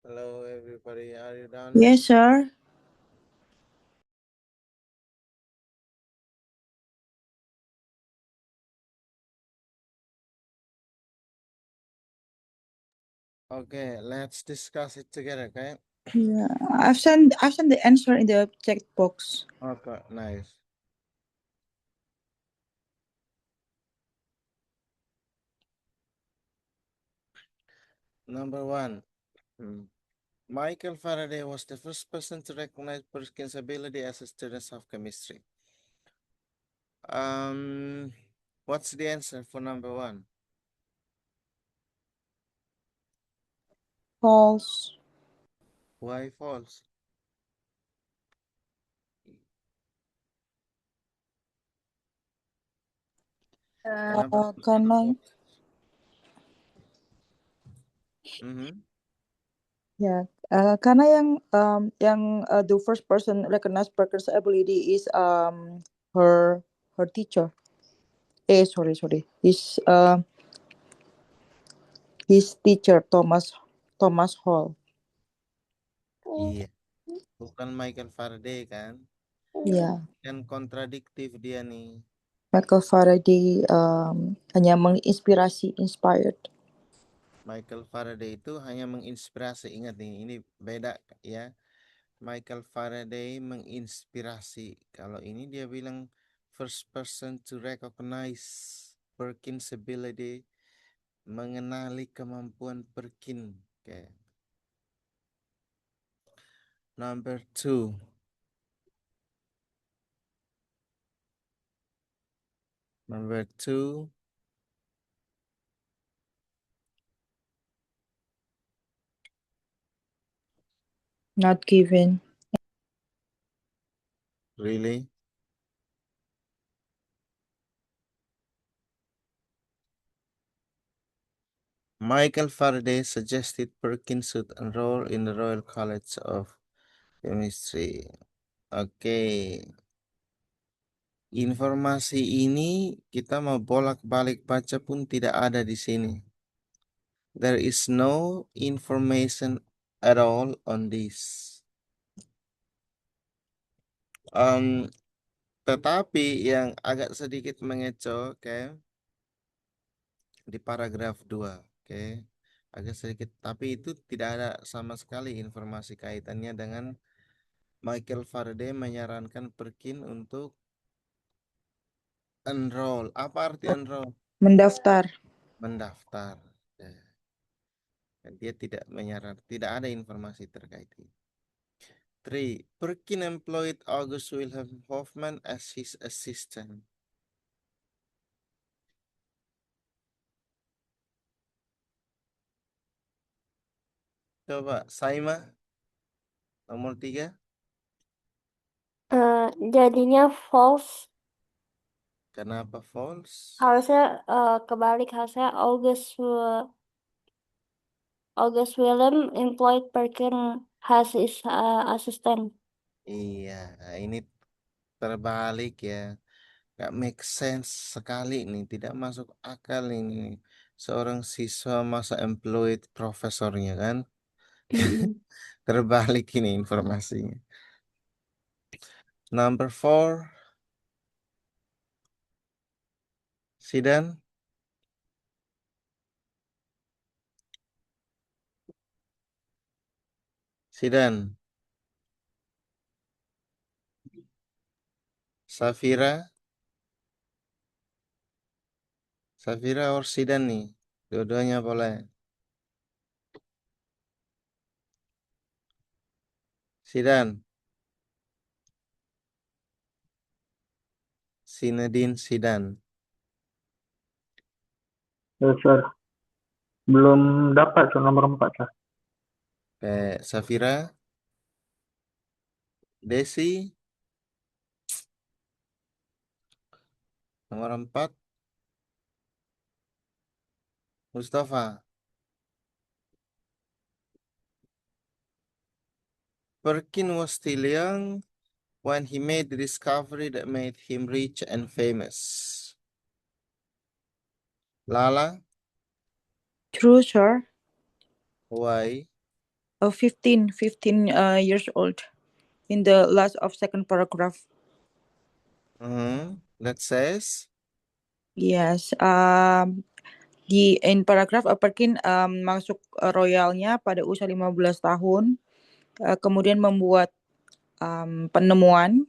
Hello, everybody. Are you done? Yes, sir. Okay, let's discuss it together, okay? Yeah, I've sent the answer in the chat box. Okay, nice. Number 1. Michael Faraday was the first person to recognize Perkin's ability as a student of chemistry. What's the answer for number 1? False. Why false? Kenapa? Karena Mhm. ya, karena yang the first person recognize Parker's ability is her teacher. Sorry. His teacher Thomas Hall. Iya, bukan Michael Faraday kan? Ya, Kan kontradiktif dia nih. Michael Faraday hanya inspired. Michael Faraday itu hanya menginspirasi. Ingat nih, ini beda ya. Michael Faraday menginspirasi. Kalau ini dia bilang first person to recognize Perkins' ability, mengenali kemampuan Perkins. Okay. Number 2. Number 2. Not given. Really? Michael Faraday suggested Perkins should enroll in the Royal College of Chemistry. Oke. Informasi ini kita mau bolak-balik baca pun tidak ada di sini. There is no information at all on this. Tetapi yang agak sedikit mengecoh, di paragraf 2, agak sedikit, tapi itu tidak ada sama sekali informasi kaitannya dengan Michael Faraday menyarankan Perkins untuk enroll. Apa arti enroll? Mendaftar. Mendaftar. Dia tidak ada informasi terkait itu. 3. Perkins employed August Wilhelm Hoffman as his assistant. Coba, Saima. Nomor 3. Jadinya false. Kenapa false? Harusnya kebalik, harusnya August Wilhelm employed Perkins as his assistant. Iya, ini terbalik ya. Gak make sense sekali nih, tidak masuk akal ini. Seorang siswa masa employed profesornya kan? Terbalik ini informasinya. Number 4. Sidan. Safira or Sidan nih? Dua-duanya boleh. Sidan. Sinedin Sidan. Ya, sir. Belum dapat nomor 4, sir. Safira. Desi. Nomor 4. Mustafa. Perkins was still young when he made the discovery that made him rich and famous. Lala, True, sir. why? 15 years old in the last of second paragraph. That says, Yes. In paragraf Perkin masuk royalnya pada usia 15 tahun, kemudian membuat penemuan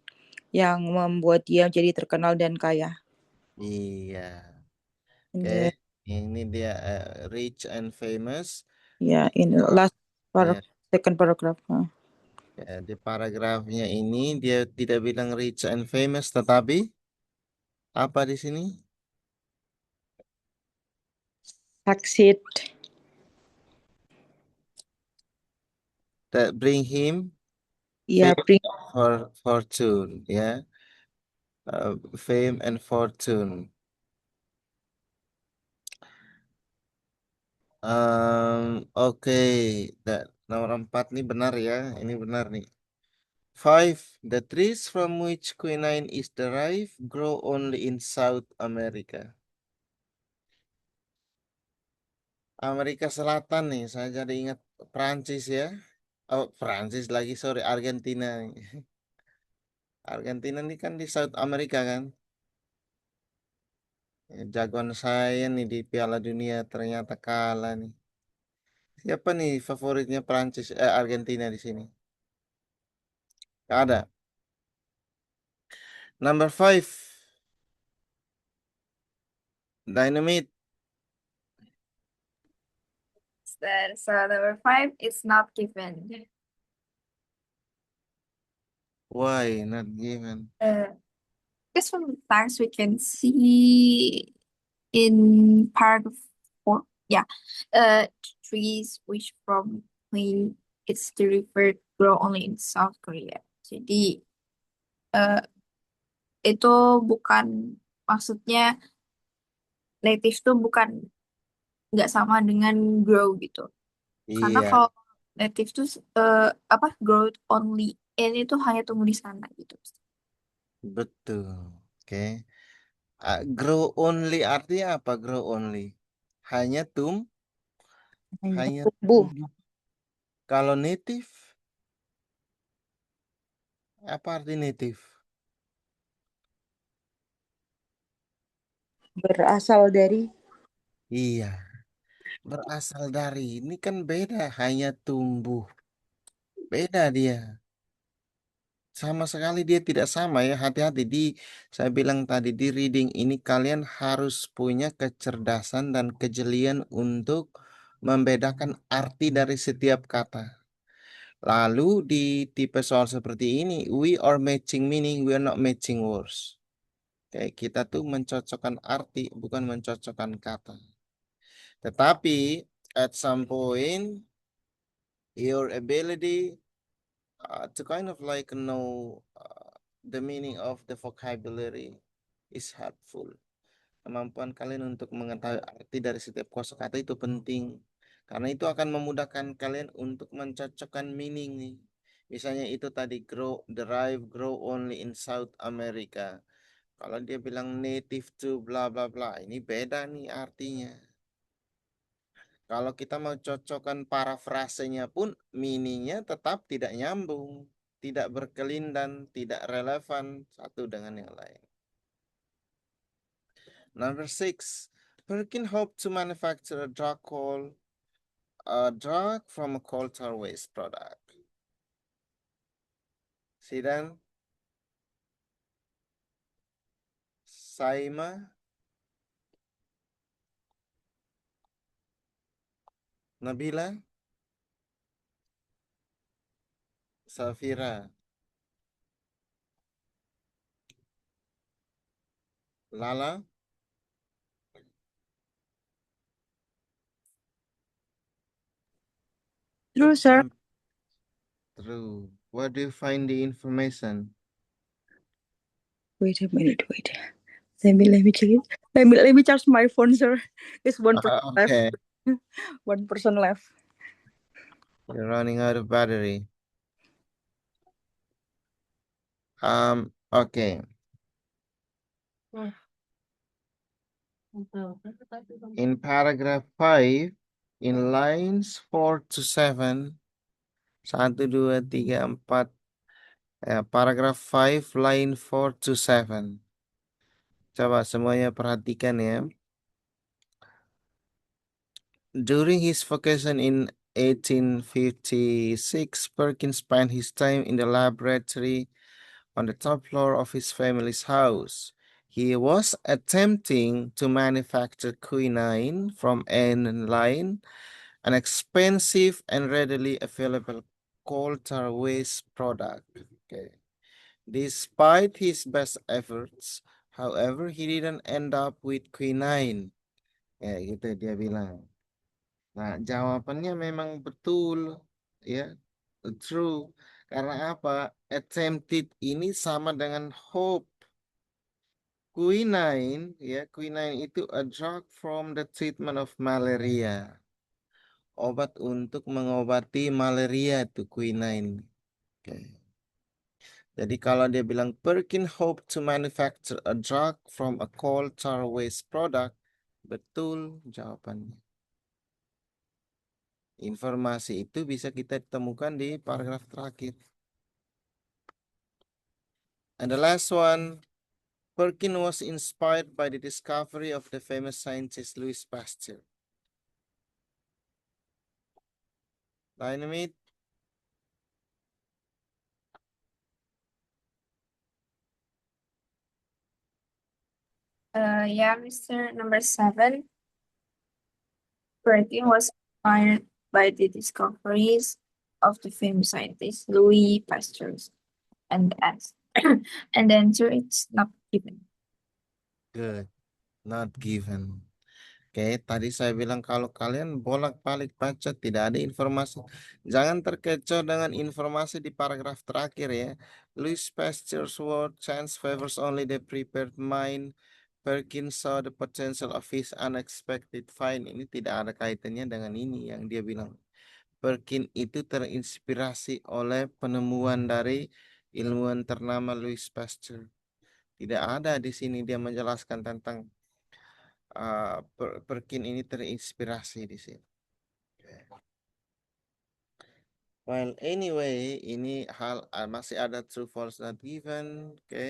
yang membuat dia jadi terkenal dan kaya. iya. In Oke, the, ini dia rich and famous. in the last Ya, second paragraph. ya, di paragrafnya ini dia tidak bilang rich and famous, tetapi apa di sini? Succeed. That bring him Ya, fame or fortune, ya. Fame and fortune. Oke, nomor 4 nih benar ya. Ini benar nih. 5. The trees from which quinine is derived grow only in South America. Amerika Selatan nih, saya jadi ingat Prancis ya. Oh, Prancis lagi, sorry, Argentina nih. Argentina nih kan di South Amerika kan. Ya, jagoan saya nih di Piala Dunia ternyata kalah nih. Siapa nih favoritnya Argentina di sini? Gak ada. Number 5. Dynamite. So number 5 is not given. Why not given? Because sometimes we can see in paragraph 4, trees which from when it's delivered grow only in South Korea. Jadi itu bukan, maksudnya native tuh bukan nggak sama dengan grow gitu. Karena Iya, kalau native tuh grow only, ini tuh hanya tumbuh di sana gitu. betul. Oke. Grow only artinya apa? Grow only. Hanya hanya tumbuh. tumbuh. Kalau native, apa arti native? Berasal dari. Iya, berasal dari. Ini kan beda, hanya tumbuh. Beda dia. Sama sekali dia tidak sama ya. Hati-hati saya bilang tadi di reading ini kalian harus punya kecerdasan dan kejelian untuk membedakan arti dari setiap kata. Lalu di tipe soal seperti ini, we are matching meaning, we are not matching words. Kayak kita tuh mencocokkan arti, bukan mencocokkan kata. Tetapi at some point, your ability to kind of like know the meaning of the vocabulary is helpful. Kemampuan kalian untuk mengetahui arti dari setiap kosakata itu penting. Karena itu akan memudahkan kalian untuk mencocokkan meaning nih. Misalnya itu tadi grow only in South America. Kalau dia bilang native to bla bla bla, ini beda nih artinya. Kalau kita mau cocokkan parafrasenya pun meaningnya tetap tidak nyambung, tidak berkelindan, tidak relevan satu dengan yang lain. Number 6, Perkin hoped to manufacture a drug from a coal tar waste product. Sidan, Saima, Nabila, Safira, Lala. True, sir. True. Where do you find the information? Wait a minute. Let me check it. Let me charge my phone, sir. It's 1% Okay. left. 1% left. You're running out of battery. Okay. In paragraph 5, in lines 4 to 7, 1, 2, 3, 4, paragraph 5, line 4 to 7. Coba semuanya perhatikan ya. During his vacation in 1856, Perkins spent his time in the laboratory on the top floor of his family's house. He was attempting to manufacture quinine from aniline, an expensive and readily available coal tar waste product. Okay. Despite his best efforts, however, he didn't end up with quinine. Ya, gitu dia bilang. Nah, jawabannya memang betul, ya, true. Karena apa? Attempted ini sama dengan hope. Quinine, ya, quinine itu a drug from the treatment of malaria. Obat untuk mengobati malaria itu quinine. Okay. Jadi kalau dia bilang Perkins hope to manufacture a drug from a coal tar waste product, betul jawabannya. Informasi itu bisa kita temukan di paragraf terakhir. And the last one, Perkins was inspired by the discovery of the famous scientist Louis Pasteur. Dynamite. Yeah, Mr. Number 7. Perkins was inspired by the discoveries of the famous scientist Louis Pasteur. And the answer is not given. Good. Not given. Oke, tadi saya bilang kalau kalian bolak-balik baca tidak ada informasi. Jangan terkecoh dengan informasi di paragraf terakhir ya. Louis Pasteur's word chance favors only the prepared mind. Perkins saw the potential of his unexpected find. Ini tidak ada kaitannya dengan ini yang dia bilang. Perkins itu terinspirasi oleh penemuan dari ilmuwan ternama Louis Pasteur. Tidak ada di sini dia menjelaskan tentang Perkins ini terinspirasi di sini. Well, anyway, ini hal masih ada true false not given, oke.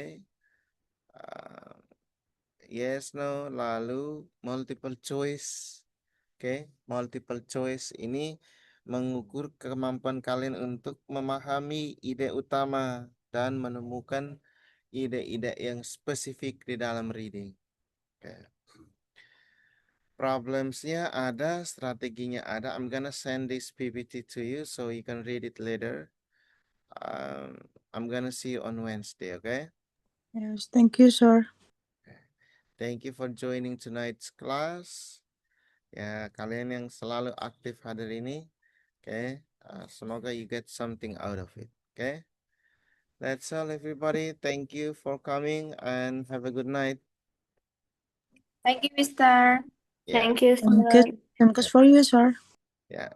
Yes, no, lalu multiple choice. Oke, multiple choice ini mengukur kemampuan kalian untuk memahami ide utama dan menemukan ide-ide yang spesifik di dalam reading. Oke. Problemsnya ada, strateginya ada. I'm gonna send this PPT to you so you can read it later. I'm gonna see you on Wednesday, okay? Yes, thank you, sir. Thank you for joining tonight's class. Ya, kalian yang selalu aktif hadir ini, okay? Semoga you get something out of it, okay? That's all, everybody. Thank you for coming and have a good night. Thank you, Mr. Yeah, Thank you, Thank you. sir. Thank you for you, sir. yeah.